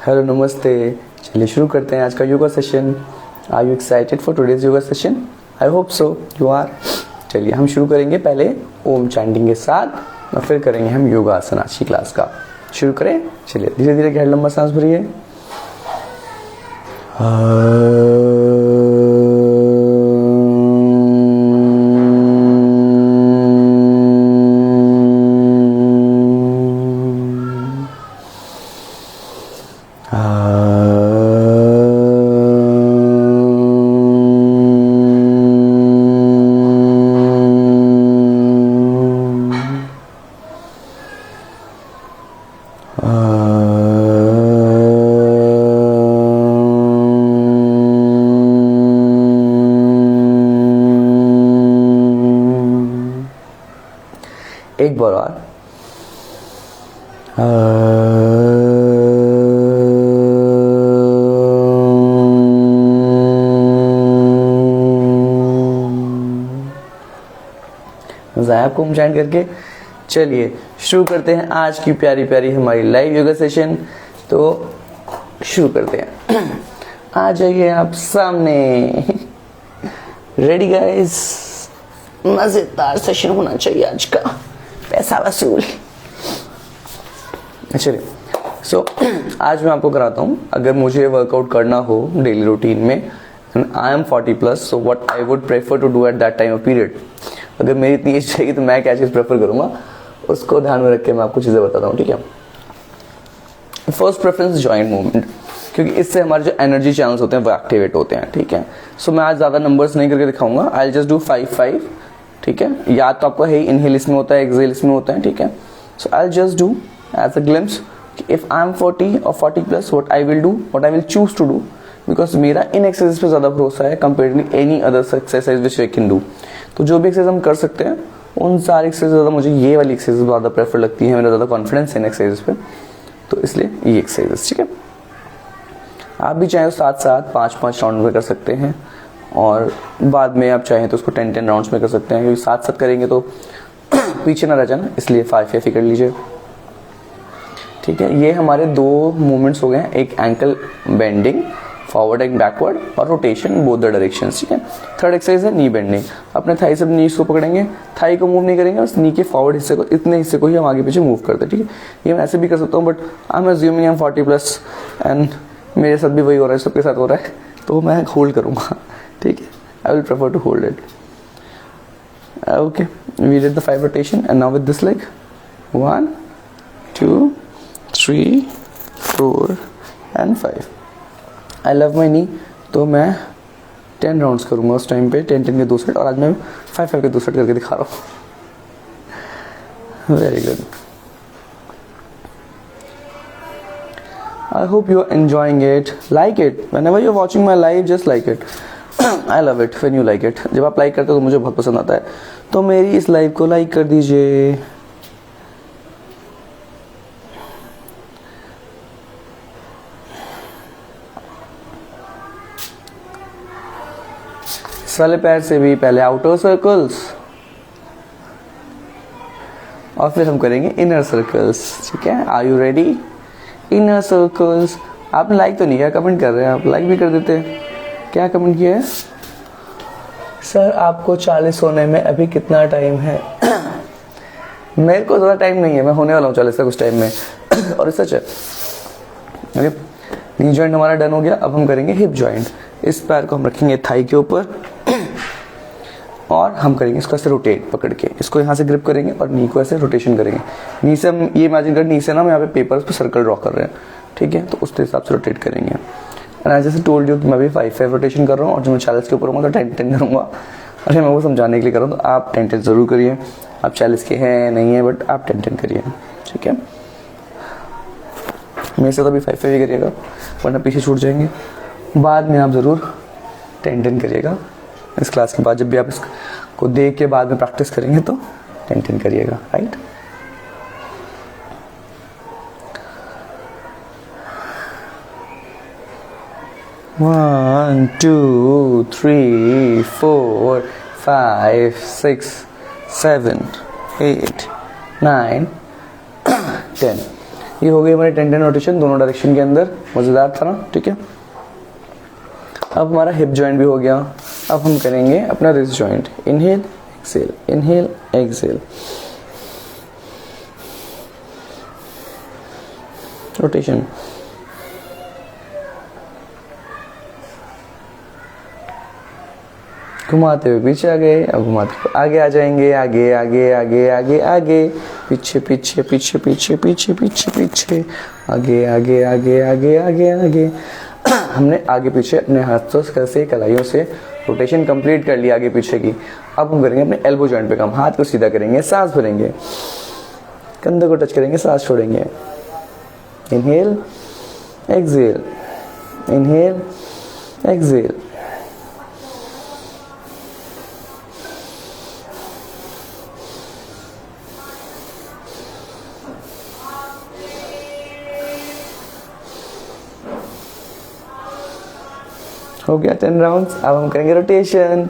Hello नमस्ते। चलिए शुरू करते हैं आज का yoga session. Are you excited for today's yoga session? I hope so you are. चलिए हम शुरू करेंगे पहले ओम चैंटिंग के साथ और फिर करेंगे हम योगा आसन आज की क्लास का। शुरू करें। चलिए धीरे धीरे गहरा लंबा सांस भरिए। एक बार और। मजा आया आपको चैंट करके? चलिए शुरू करते हैं आज की प्यारी प्यारी हमारी लाइव योगा सेशन। तो शुरू करते हैं। आ जाइए आप सामने। Ready guys? मजेदार सेशन होना चाहिए आज का, पैसा वसूल। चलिए आज मैं आपको कराता हूँ, अगर मुझे वर्कआउट करना हो डेली रूटीन में and I am 40+, so what I would prefer to do at that time of period. अगर मेरी इतनी एज रहेगी तो मैं क्या चीज़ प्रेफर करूँगा, उसको ध्यान में रख के मैं आपको चीज़ें बताता हूँ, ठीक है। फर्स्ट प्रेफरेंस जॉइंट मूवमेंट, क्योंकि इससे हमारे जो एनर्जी चैनल्स होते हैं वो एक्टिवेट होते हैं, ठीक है। सो मैं आज ज़्यादा नंबर्स नहीं करके दिखाऊंगा, आई जस्ट डू 5-5, ठीक है। याद तो आपको है, इनहेल इसमें होता है, एक्सहेल इसमें होता है, ठीक है। So I just do as a glimpse, if I am 40 और 40+, what I will do, what I will choose to do, because मेरा इन एक्सरसाइज पे ज़्यादा भरोसा है compare to any other exercise which I can do. तो जो भी एक्सरसाइज हम कर सकते हैं उन सारी एक्सरसाइज ज़्यादा मुझे ये वाली एक्सरसाइज ज़्यादा प्रेफर लगती है, मेरा ज़्यादा कॉन्फिडेंस है इन एक्सरसाइज पे, तो इसलिए ये एक्सरसाइज, ठीक है। आप भी चाहें तो साथ साथ 5-5 राउंड में कर सकते हैं और बाद में आप चाहें तो उसको 10-10 राउंड्स में कर सकते हैं, क्योंकि साथ साथ करेंगे तो पीछे ना रह जाना, इसलिए 5-5 ही कर लीजिए, ठीक है। ये हमारे 2 मूवमेंट्स हो गए हैं, एक ankle bending forward and backward और रोटेशन बोथ द डायरेक्शंस, ठीक है। थर्ड एक्सरसाइज है नी बेंडिंग। अपने थाई से नीज को पकड़ेंगे, थाई को मूव नहीं करेंगे, बस नी के फॉरवर्ड हिस्से को, इतने हिस्से को ही हम आगे पीछे मूव करते हैं, ठीक है। ये मैं ऐसे भी कर सकता हूँ, but I am assuming I am 40+ and मेरे साथ भी वही हो रहा है, सबके साथ हो रहा है, तो मैं होल्ड करूँगा, ठीक है। I will prefer to hold it. Okay, we did the 5 rotation and now with this leg 1 2 3 4 and 5। I love my knee, तो मैं 10 राउंड्स करूँगा उस टाइम पे, 10-10 के 2 सेट, और आज मैं 5-5 के 2 सेट करके दिखा रहा हूँ। Very good. I hope you are enjoying it. Like it. Whenever you're watching my live, just like it. I love it when you like it. जब आप लाइक करते हो तो मुझे बहुत पसंद आता है, तो मेरी इस लाइव को लाइक कर दीजिए। इस वाले पैर से भी पहले आउटर सर्कल्स और फिर हम करेंगे इनर सर्कल्स, ठीक है। Are you ready? Inner circles. आपने लाइक तो नहीं किया, कमेंट कर रहे हैं आप, लाइक भी कर देते। क्या कमेंट किया है? सर आपको 40 होने में अभी कितना टाइम है? मेरे को ज़्यादा टाइम नहीं है, मैं होने वाला हूँ 40 तक उस टाइम में। और सच है। ओके, नी जॉइंट हमारा डन हो गया। अब हम करेंगे हिप जॉइंट। इस पैर को हम रखेंगे थाई के ऊपर और हम करेंगे इसको ऐसे रोटेट पकड़ के, इसको यहाँ से ग्रिप करेंगे और नी को ऐसे रोटेशन करेंगे। नी से हम ये इमेजिन कर, नी से ना हम यहाँ पे पेपर पे सर्कल ड्रॉ कर रहे हैं, ठीक है। तो उस हिसाब से रोटेट करेंगे। एंड आई जैसे टोल्ड यू कि मैं भी 5-5 रोटेशन कर रहा हूँ, और जो मैं 40 के ऊपर हूँ तो 10-10 करूँगा। अरे मैं वो समझाने के लिए कर रहा हूँ, तो आप 10-10 जरूर करिए। आप 40 के हैं नहीं है, बट आप 10-10 करिए, ठीक है। मेरे से तो अभी 5-5 ही करिएगा, वरना पीछे छूट जाएंगे। बाद में आप ज़रूर 10-10 करिएगा। इस क्लास के बाद जब भी आप इसको देख के बाद में प्रैक्टिस करेंगे तो 10-10 करिएगा, राइट। One, 2, 3, 4, 5, 6, 7, 8, 9, 10. ये हो गई हमारी 10-10 रोटेशन दोनों डायरेक्शन के अंदर, मजेदार था ना, ठीक है। अब हमारा हिप जॉइंट भी हो गया। अब हम करेंगे अपना wrist joint, inhale exhale, inhale exhale, rotation, घुमाते हुए पीछे आ गए, अब घुमाते हुए आगे आ जाएंगे, आगे आगे आगे आगे आगे, पीछे पीछे पीछे पीछे पीछे पीछे पीछे, आगे आगे आगे आगे आगे आगे। हमने आगे पीछे अपने हाथों से, कलाइयों से रोटेशन कंप्लीट कर लिया आगे पीछे की। अब हम करेंगे अपने एल्बो जॉइंट पे काम, हाथ को सीधा करेंगे, सांस भरेंगे, कंधे को टच करेंगे, सांस छोड़ेंगे, इनहेल एक्सेल, इनहेल एक्सेल, हो गया 10 राउंड्स। अब हम करेंगे रोटेशन,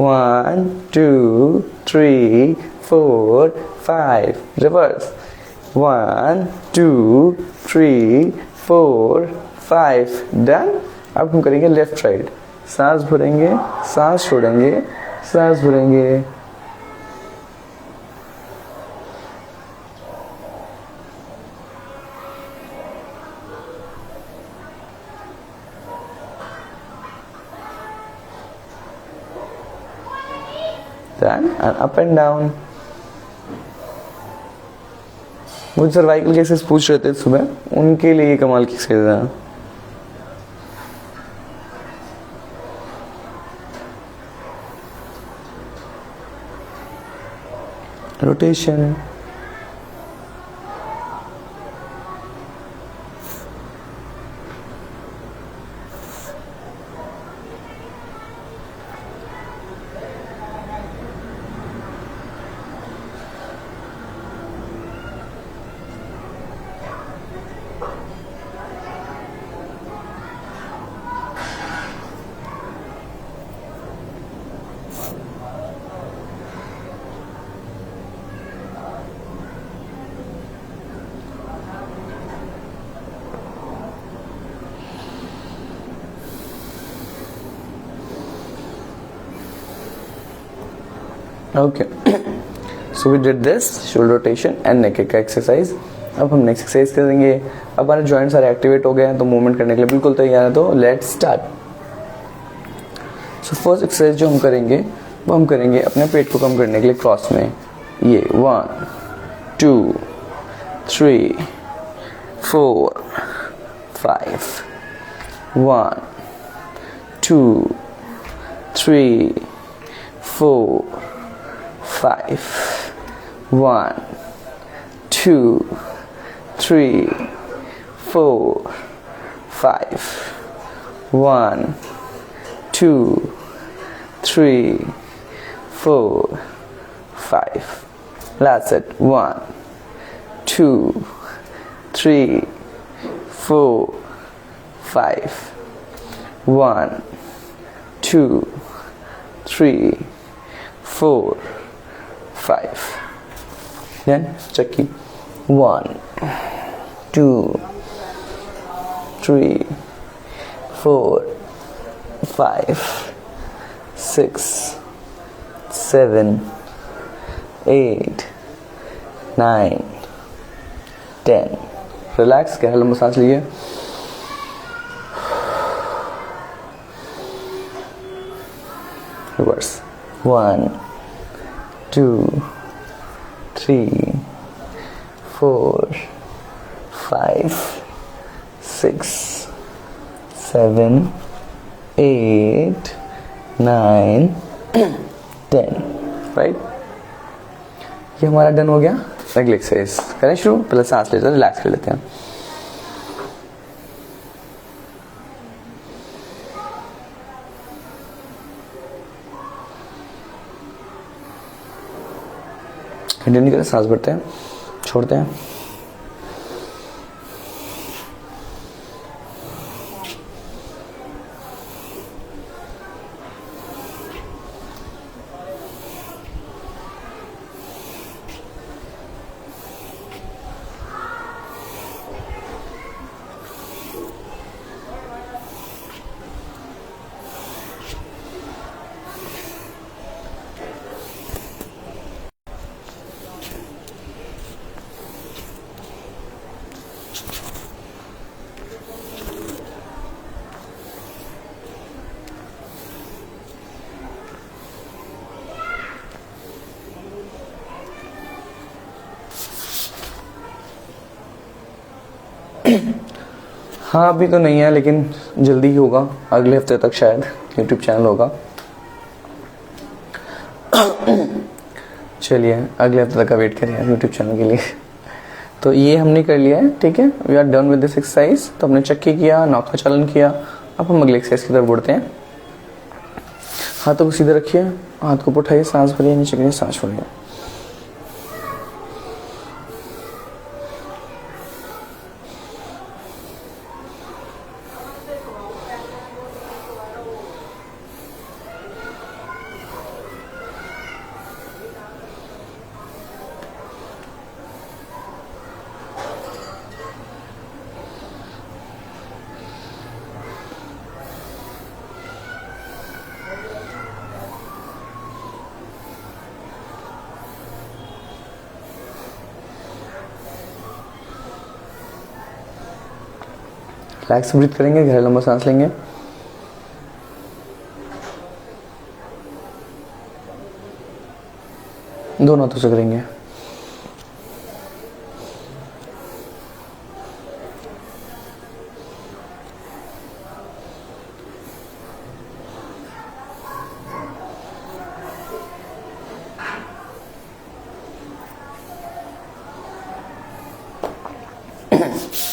1 2 3 4 5, रिवर्स, 1 2 3 4 5, डन। अब हम करेंगे लेफ्ट साइड, सांस भरेंगे, सांस छोड़ेंगे, सांस भरेंगे, done, and up and down। मुझे सर्वाइकल के एक्सरसाइज पूछ रहे थे सुबह, उनके लिए ये कमाल की एक्सरसाइज है। Rotation, okay. So we did this shoulder rotation and neck का एक्सरसाइज। अब हम नेक्स्ट एक्सरसाइज करेंगे। अब हमारे जॉइंट सारे एक्टिवेट हो गए हैं, तो मूवमेंट करने के लिए बिल्कुल तैयार है, तो let's start. So first exercise जो हम करेंगे वो हम करेंगे अपने पेट को कम करने के लिए क्रॉस में। ये 1 2 3 4 5, 1 2 3 4 5, 1 2 3 4 5, 1 2 3 4 5, that's it, 1 2 3 4 5, 1 2 3 4 5, then chakki 1 2 3 4 5 6 7 8 9 10। Relax, गहरा लंबा सांस लीजिए। Reverse, 1 2 3 4 5 6 7 8 9 10, right. ये हमारा डन हो गया। अगले एक्सरसाइज करें शुरू। पहले सांस लेते हैं, रिलैक्स कर लेते हैं। कंटिन्यू करें, सांस भरते हैं, छोड़ते हैं। हाँ अभी तो नहीं है, लेकिन जल्दी ही होगा, अगले हफ्ते तक शायद यूट्यूब चैनल होगा। चलिए अगले हफ्ते तक का वेट करिए यूट्यूब चैनल के लिए। तो ये हमने कर लिया है, ठीक है। We are done with this exercise. तो हमने चक्की किया, नाक का चालन किया, अब हम अगले एक्सरसाइज की तरफ बढ़ते हैं। हाथों को सीधे रखिए, हाथ को उठाइए, सांस भरिए, नीचे गिरिए, सांस छोड़िए। रिलैक्स ब्रीथ करेंगे, गहरा लंबा सांस लेंगे। दोनों हाथों से करेंगे।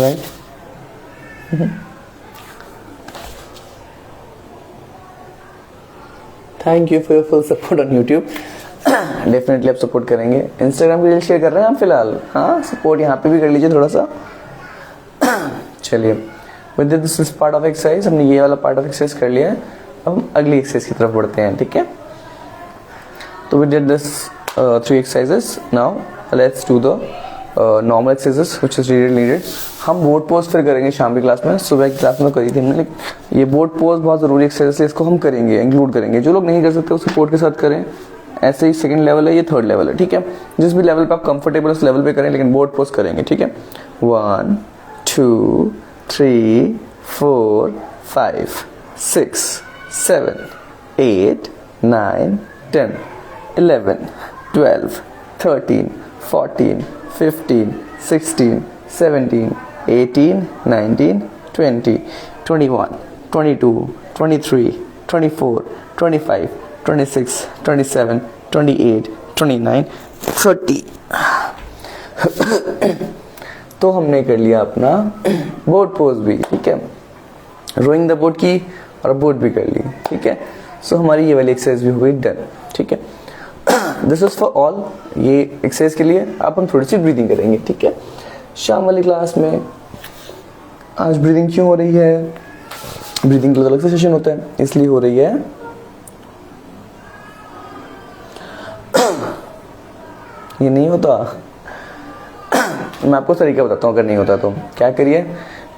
Right. Thank you for your full support on YouTube. Definitely आप सपोर्ट करेंगे। इंस्टाग्राम पे रील शेयर कर रहे हैं आप फिलहाल? हाँ, सपोर्ट यहाँ पे भी कर लीजिए थोड़ा सा। चलिए, with this part of exercise, हमने ये वाला पार्ट ऑफ एक्सरसाइज कर लिया है। अब हम अगली एक्सरसाइज की तरफ बढ़ते हैं, ठीक है। तो we did this 3 exercises. Now let's do the normal exercises which is really needed. हम बोट पोज फिर करेंगे शाम की क्लास में, सुबह की क्लास में तो करी थी हमने, लेकिन ये बोट पोज बहुत जरूरी एक्सरसाइज है, इसको हम करेंगे, इंक्लूड करेंगे। जो लोग नहीं कर सकते उसको सपोर्ट के साथ करें। ऐसे ही सेकंड लेवल है, ये थर्ड लेवल है, ठीक है। जिस भी लेवल पे आप कंफर्टेबल उस लेवल पे करें, लेकिन बोट पोज करेंगे, ठीक है। 1 2 3 4 5 6 7 8 9 10 11 12 13 14 15 16 17 18 19 20 21 22 23 24 25 26 27 28 29 30। तो हमने कर लिया अपना बोट पोज भी, ठीक है। रोइंग द बोट की और बोट भी कर ली, ठीक है। सो हमारी ये वाली एक्सरसाइज भी हो गई डन, ठीक है। This is for all. ये एक्सरसाइज के लिए अब हम थोड़ी सी ब्रीदिंग करेंगे, ठीक है। शाम वाली क्लास में आज ब्रीदिंग क्यों हो रही है? ब्रीदिंग का अलग से सेशन होता है, इसलिए हो रही है। ये नहीं होता। मैं आपको तरीका बताता हूँ, अगर नहीं होता तो क्या करिए।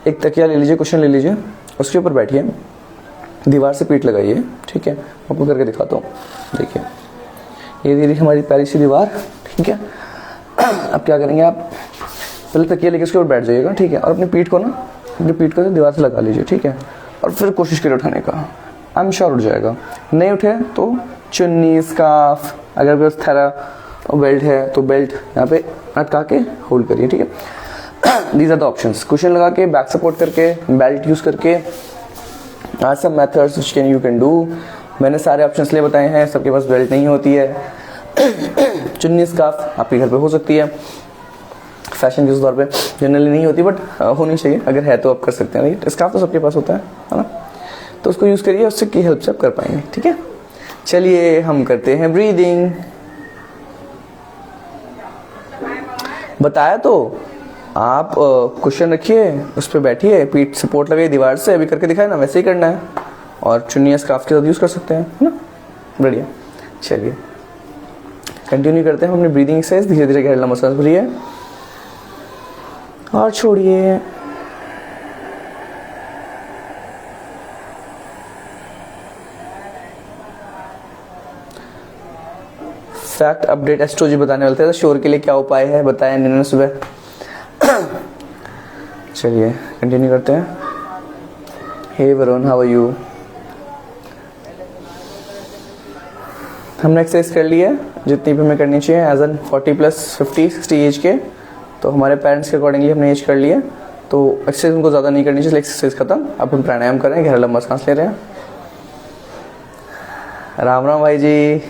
एक तकिया ले लीजिए, कुशन ले लीजिए, उसके ऊपर बैठिए, दीवार से पीठ लगाइए, ठीक है। आपको करके दिखाता हूँ, देखिए। ये धीरे हमारी प्यारी सी दीवार, ठीक है। अब क्या करेंगे, आप पहले तकिया लेके उसके ऊपर बैठ जाइएगा, ठीक है। और अपनी पीठ को दीवार से लगा लीजिए, ठीक है। और फिर कोशिश करिए उठाने का। आई एम श्योर उठ जाएगा। नहीं उठे तो चुन्नी, स्कार्फ, अगर बस थैरा बेल्ट है तो बेल्ट यहाँ पे अटका के होल्ड करिए, ठीक है। These are the options. Cushion लगा के, बैक सपोर्ट करके, बेल्ट यूज करके, or some methods which you can do. मैंने सारे ऑप्शंस लिए बताए हैं, सबके पास बेल्ट नहीं होती है। चुन्नी, स्कार्फ आपके घर पे हो सकती है, फैशन के तौर पे जनरली नहीं होती, बट होनी चाहिए। अगर है तो आप कर सकते हैं। स्कार्फ तो सबके पास होता है ना, तो उसको यूज करिए, उससे की हेल्प से आप कर पाएंगे, ठीक है। चलिए हम करते हैं ब्रीदिंग। बताया तो आप कुशन रखिए, उस पर बैठिए, पीठ सपोर्ट लगाइए दीवार से, अभी करके दिखाए ना, वैसे ही करना है। और चुन्नी या स्कार्फ के साथ यूज कर सकते हैं, है ना। बढ़िया। चलिए कंटिन्यू करते हैं अपनी ब्रीदिंग एक्सरसाइज। धीरे धीरे गहरा लंबा सांस भरिए और छोड़िए। फैक्ट अपडेट एस्ट्रो जी बताने वाले थे, शोर के लिए क्या उपाय है बताया इन्होंने सुबह। चलिए कंटिन्यू करते हैं। हे वरुण, हाउ आर यू? हमने एक्सरसाइज कर ली है जितनी भी हमें करनी चाहिए एज एन 40 + 50 60 एज के। तो हमारे पेरेंट्स के अकॉर्डिंगली हमने एज कर लिया। तो एक्सरसाइज उनको ज़्यादा नहीं करनी चाहिए। एक्सरसाइज खत्म, अब हम प्राणायाम करें, गहरा लंबा सांस ले रहे हैं। राम राम भाई जी।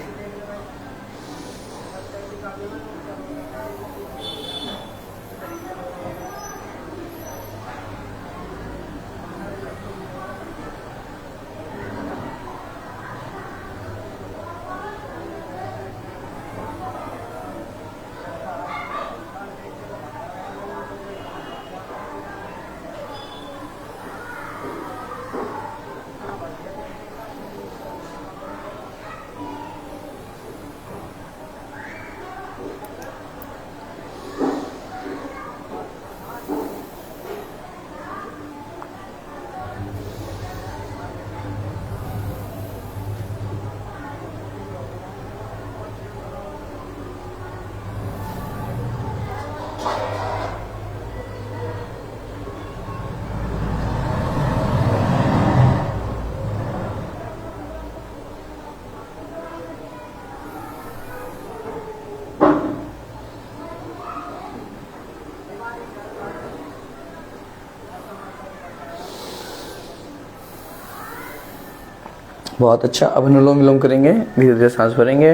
बहुत अच्छा। अब अनुलोम विलोम करेंगे, धीरे धीरे सांस भरेंगे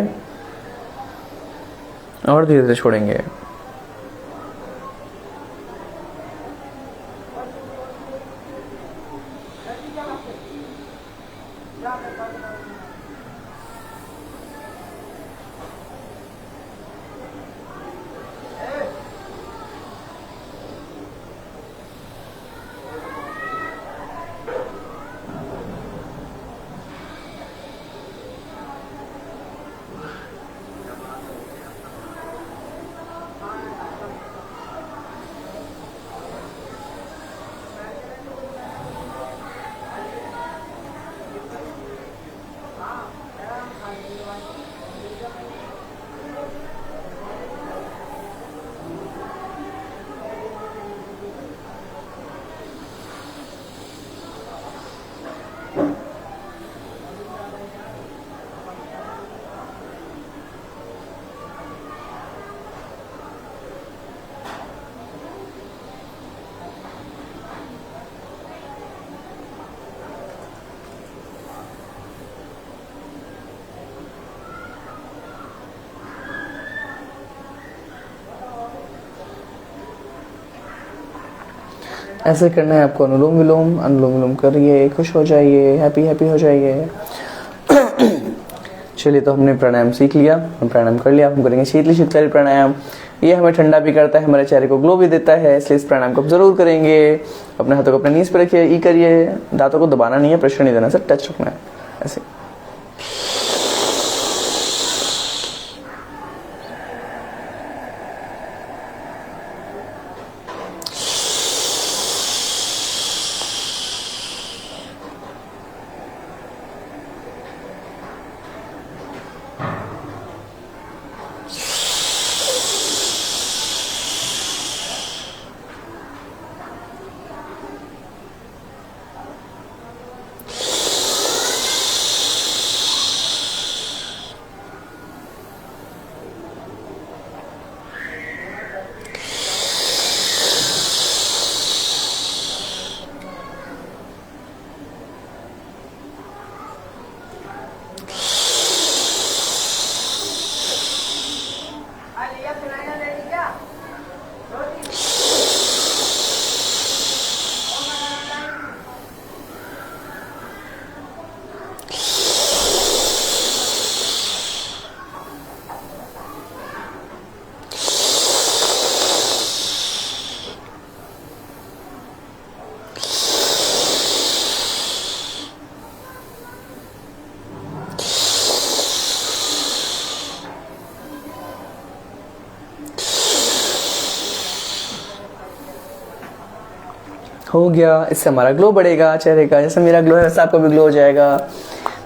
और धीरे धीरे छोड़ेंगे। ऐसे करना है आपको अनुलोम विलोम। अनुलोम विलोम करिए, खुश हो जाइए, हैप्पी हैप्पी हो जाइए। चलिए, तो हमने प्राणायाम सीख लिया, हम प्राणायाम कर लिया। हम करेंगे शीतली शीतकारी प्राणायाम। ये हमें ठंडा भी करता है, हमारे चेहरे को ग्लो भी देता है, इसलिए इस प्राणायाम को हम जरूर करेंगे। अपने हाथों को अपने नीज पे रखिए, ई करिए, दांतों को दबाना नहीं है, प्रेशर नहीं देना, सर टच रखना है ऐसे। हो गया। इससे हमारा ग्लो बढ़ेगा चेहरे का, जैसे मेरा ग्लो है वैसा आपका भी ग्लो हो जाएगा।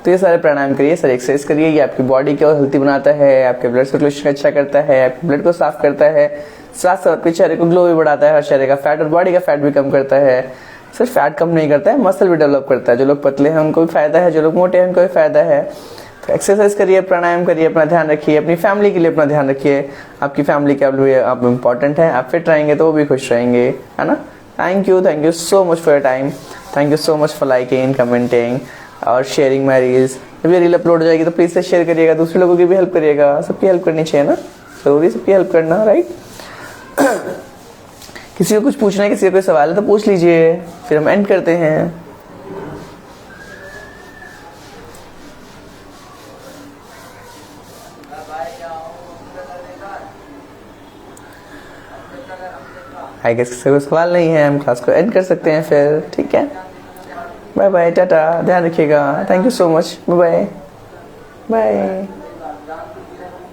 तो ये सारे प्राणायाम करिए, सारे एक्सरसाइज करिए। ये आपकी बॉडी को हेल्थी बनाता है, आपके ब्लड सर्कुलेशन अच्छा करता है, आपके ब्लड को साफ करता है, साथ साथ आपके चेहरे को ग्लो भी बढ़ाता है और चेहरे का फैट और बॉडी का फैट भी कम करता है। सिर्फ फैट कम नहीं करता है, मसल भी डेवलप करता है। जो लोग पतले हैं उनको भी फायदा है, जो लोग मोटे हैं उनको भी फायदा है। तो एक्सरसाइज करिए, प्राणायाम करिए, अपना ध्यान रखिए, अपनी फैमिली के लिए अपना ध्यान रखिए। आपकी फैमिली के लिए आप इम्पोर्टेंट है, आप फिट रहेंगे तो वो भी खुश रहेंगे, है ना। Thank you so much for your time, thank you so much for liking, commenting और शेयरिंग माई रील्स। जब ये रील अपलोड हो जाएगी तो प्लीज़ से शेयर करिएगा, दूसरे लोगों की भी हेल्प करिएगा, सबकी हेल्प करनी चाहिए ना, ज़रूरी सबकी हेल्प करना, राइट। किसी को कुछ पूछना है, किसी का कोई सवाल है तो पूछ लीजिए, फिर हम एंड करते हैं। आई गेस किसी को सवाल नहीं है, हम क्लास को एंड कर सकते हैं फिर, ठीक है। बाय बाय, टाटा, ध्यान रखिएगा, thank you so much, bye bye bye.